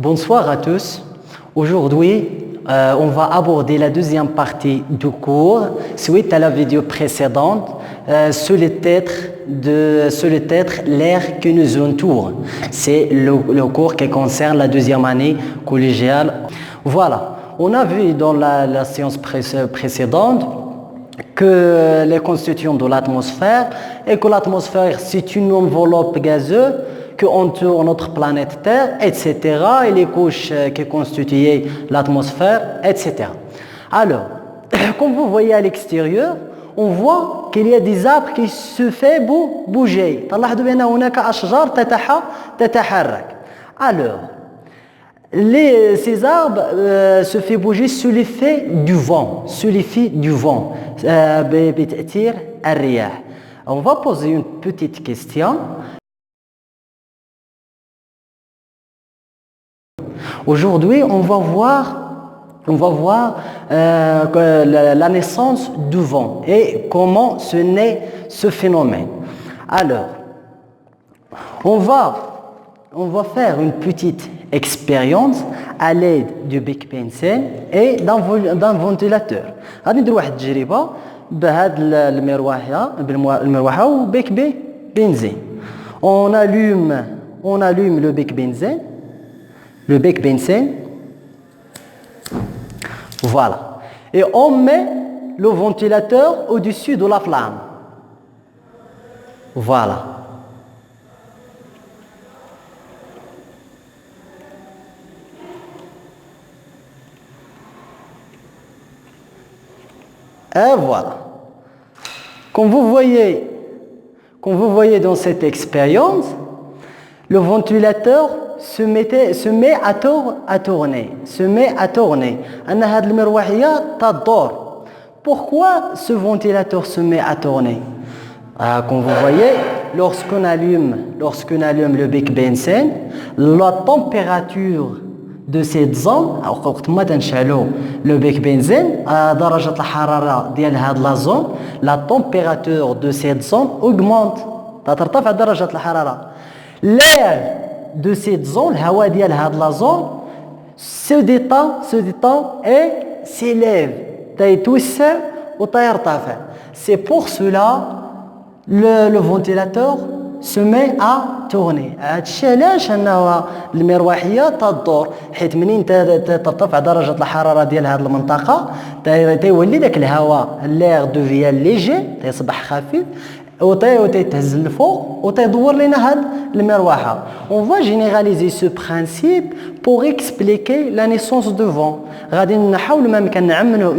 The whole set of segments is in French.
Bonsoir à tous. Aujourd'hui, on va aborder la deuxième partie du cours suite à la vidéo précédente sur l'air qui nous entoure. C'est le cours qui concerne la deuxième année collégiale. Voilà, on a vu dans la séance précédente que les constituants de l'atmosphère et que l'atmosphère c'est une enveloppe gazeuse qui entoure notre planète Terre, etc. et les couches qui constituent l'atmosphère, etc. Alors, comme vous voyez à l'extérieur, on voit qu'il y a des arbres qui se font bouger. Alors, ces arbres se font bouger sous l'effet du vent, On va poser une petite question. Aujourd'hui, on va voir la naissance du vent et comment se naît ce phénomène. Alors, on va faire une petite expérience à l'aide du bec benzène et d'un ventilateur. غادي ندير واحد التجربة بهاد المروحة وبيك بنزين. On allume le bec benzène. Le bec benzène, voilà, et on met le ventilateur au-dessus de la flamme, voilà. Et voilà. Comme vous voyez dans cette expérience, le ventilateur se met à tourner. Pourquoi ce ventilateur se met à tourner? Comme vous voyez, lorsqu'on allume le bec benzène, la température de cette zone, le bec benzène, la température de cette zone augmente. L'air de cette zone, la zone se détend et s'élève. C'est pour cela le ventilateur se met à tourner. علاش انه المروحيه تدور حيت منين ترتفع درجه الحراره ديال هذه المنطقه تيولي داك الهواء l'air devient léger تصبح خفيف وتيتهز للفوق وتيدور لنا هاد المروحه. On va généraliser ce principe pour expliquer la naissance du vent. غادي نحاولوا ما يمكن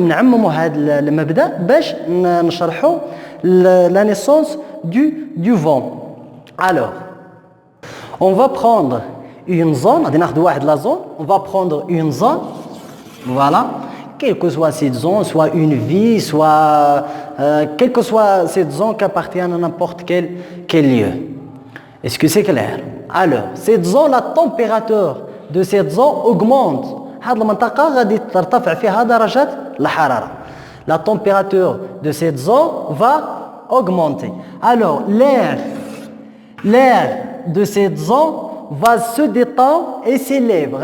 نعمموا هذا المبدا باش نشرحوا la naissance du vent. Alors, on va prendre une zone, on va prendre une zone, voilà, quelle que soit cette zone, soit une ville, soit quelle que soit cette zone qui appartient à n'importe quel lieu. Est-ce que c'est clair? Alors, cette zone, la température de cette zone augmente. La température de cette zone va augmenter. Alors, l'air de cette zone va se détendre et s'élève.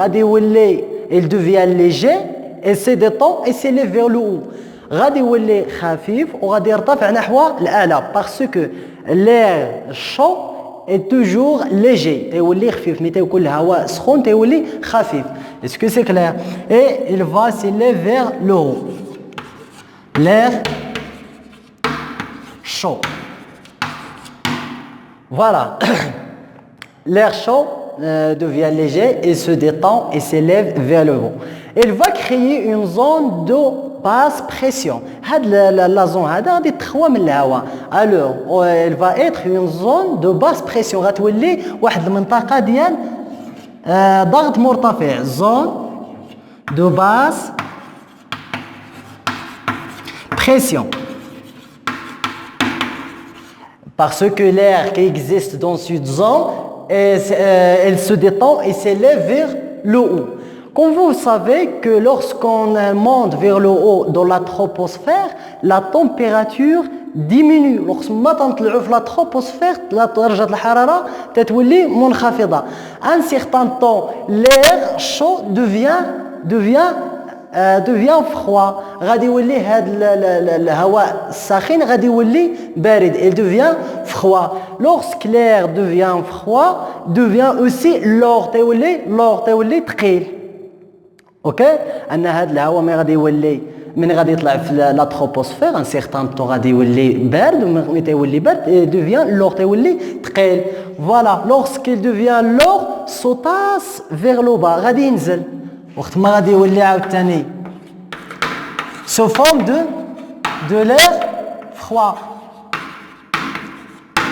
Il devient léger et se détend et s'élève vers le haut. Parce que l'air chaud est toujours léger. Est-ce que c'est clair? Et il va s'élever vers le haut. L'air chaud. Voilà. L'air chaud devient léger et se détend et s'élève vers le haut. Il va créer une zone de basse pression. La zone alors, elle va être une zone de basse pression. غتولي واحد المنطقة ديال ضغط مرتفع. Zone de basse pression. Parce que l'air qui existe dans cette zone, elle se détend et s'élève vers le haut. Comme vous savez que lorsqu'on monte vers le haut dans la troposphère, la température diminue. Lorsque تنطلعوا في la troposphère, درجة الحرارة تتولي منخفضة. Un certain temps, l'air chaud devient froid. غادي يولي هذا الهواء الساخن غادي يولي بارد. Il devient froid. Lorsque l'air devient froid, devient aussi l'eau تولي ثقيل. اوكي ان هذا الهواء من غادي يطلع في لا troposphère ان سيغتان طون غادي يولي بارد ومن تيولي بارد devient l'eau تيولي ثقيل. فوالا lorsqu'il devient l'eau s'entasse vers le bas غادي ينزل وقت ما غادي يولي عاوتاني sous forme de l'air froid.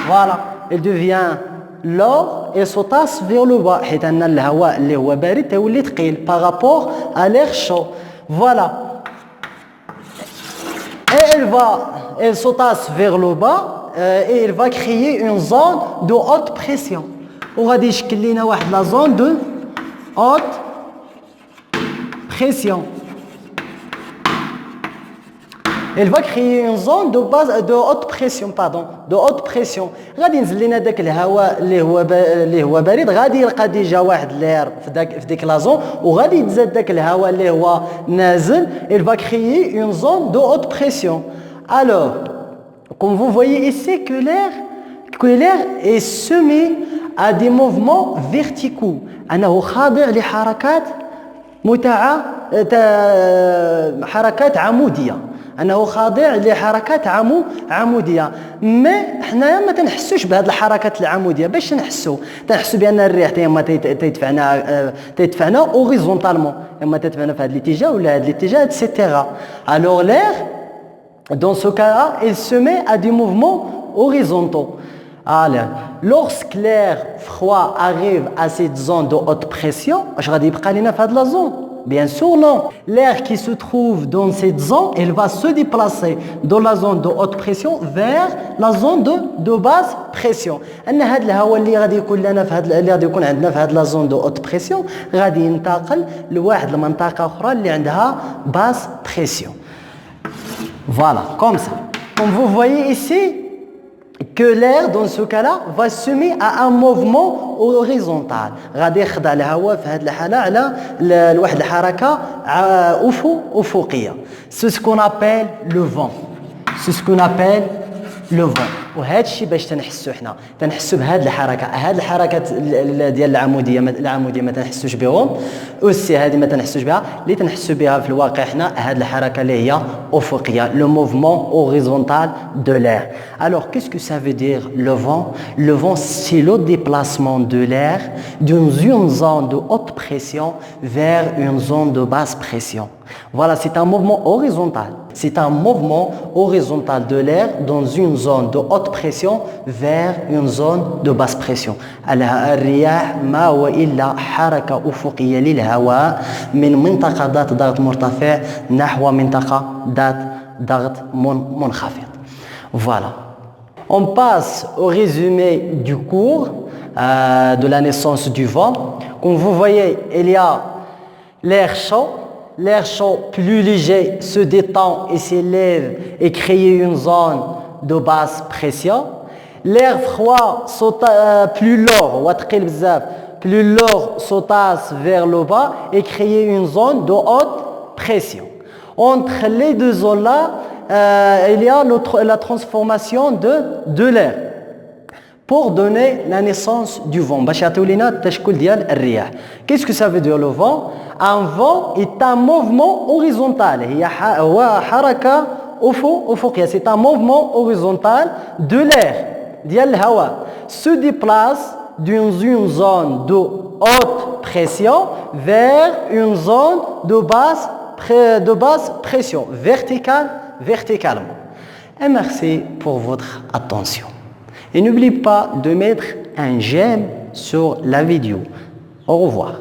Voilà, il devient l'eau et s'entasse vers le bas حيت ان الهواء اللي هو بارد تيولي ثقيل par rapport à l'air chaud. Voilà. Et elle s'entasse vers le bas et elle va créer une zone de haute pression. وغادي يشكل لنا واحد la zone de haute pression. Elle va créer une zone de haute pression, de haute pression. غادي ينزل لنا داك الهواء اللي هو بارد غادي يلقى ديجا واحد لير في ديك لا زون وغادي يتزاد داك الهواء اللي هو نازل. Elle va créer une zone de haute pression. Alors, comme vous voyez ici que l'air est semé à des mouvements verticaux. أنه خاضع لحركات حركات عمودية. أنه خاضع لحركات عمودية. ما حنايا ما تنحسوش بهذه الحركات العمودية. باش تنحسوا بأن الريح اما تدفعنا اوريزونتالمون اما تدفعنا في هذا الاتجاه ولا هذا الاتجاه etc. Alors l'air dans ce cas-là il se met à des mouvements horizontaux. Alors lorsque l'air froid arrive à cette zone de haute pression واش غادي يبقى لنا في هذه لا زون؟ Bien sûr, non. L'air qui se trouve dans cette zone, il va se déplacer dans la zone de haute pression vers la zone de basse pression. أن هذا الهواء اللي غادي يكون لنا اللي غادي يكون عندنا في هذه la zone de haute pression غادي ينتقل لواحد المنطقة أخرى اللي عندها basse pression. Voilà, comme ça. Comme vous voyez ici, que l'air dans ce cas-là va se mettre à un mouvement horizontal. غادي يخضع الهواء في هذه الحالة على لواحد الحركة أفقية. C'est ce qu'on appelle le vent. C'est ce qu'on appelle le vent. وهذا الشيء باش تنحسوا حنا تنحسوا بهذه الحركه. هذه الحركات ديال العموديه ما تنحسوش بهم. والسي هذه ما تنحسوش بها. اللي تنحسوا بها في الواقع حنا هذه الحركه اللي هي افقيه. Le mouvement horizontal de l'air. Alors qu'est-ce que ça veut dire le vent? Le vent c'est le déplacement de l'air d'une zone de haute pression vers une zone de basse pression. Voilà, c'est un mouvement horizontal. C'est un mouvement horizontal de l'air dans une zone de haute pression vers une zone de basse pression. الرياح ما هو إلا حركة أفقية للهواء من منطقة ذات ضغط مرتفع نحو منطقة ذات ضغط منخفض. Voilà. On passe au résumé du cours de la naissance du vent. Comme vous voyez, il y a l'air chaud. L'air chaud plus léger se détend et s'élève et crée une zone de basse pression. L'air froid plus lourd s'entasse vers le bas et crée une zone de haute pression. Entre les deux zones-là, il y a la transformation de l'air pour donner la naissance du vent. Qu'est-ce que ça veut dire le vent? Un vent est un mouvement horizontal. C'est un mouvement horizontal de l'air. Se déplace d'une zone de haute pression vers une zone de basse pression, verticalement. Et merci pour votre attention. Et n'oubliez pas de mettre un j'aime sur la vidéo. Au revoir.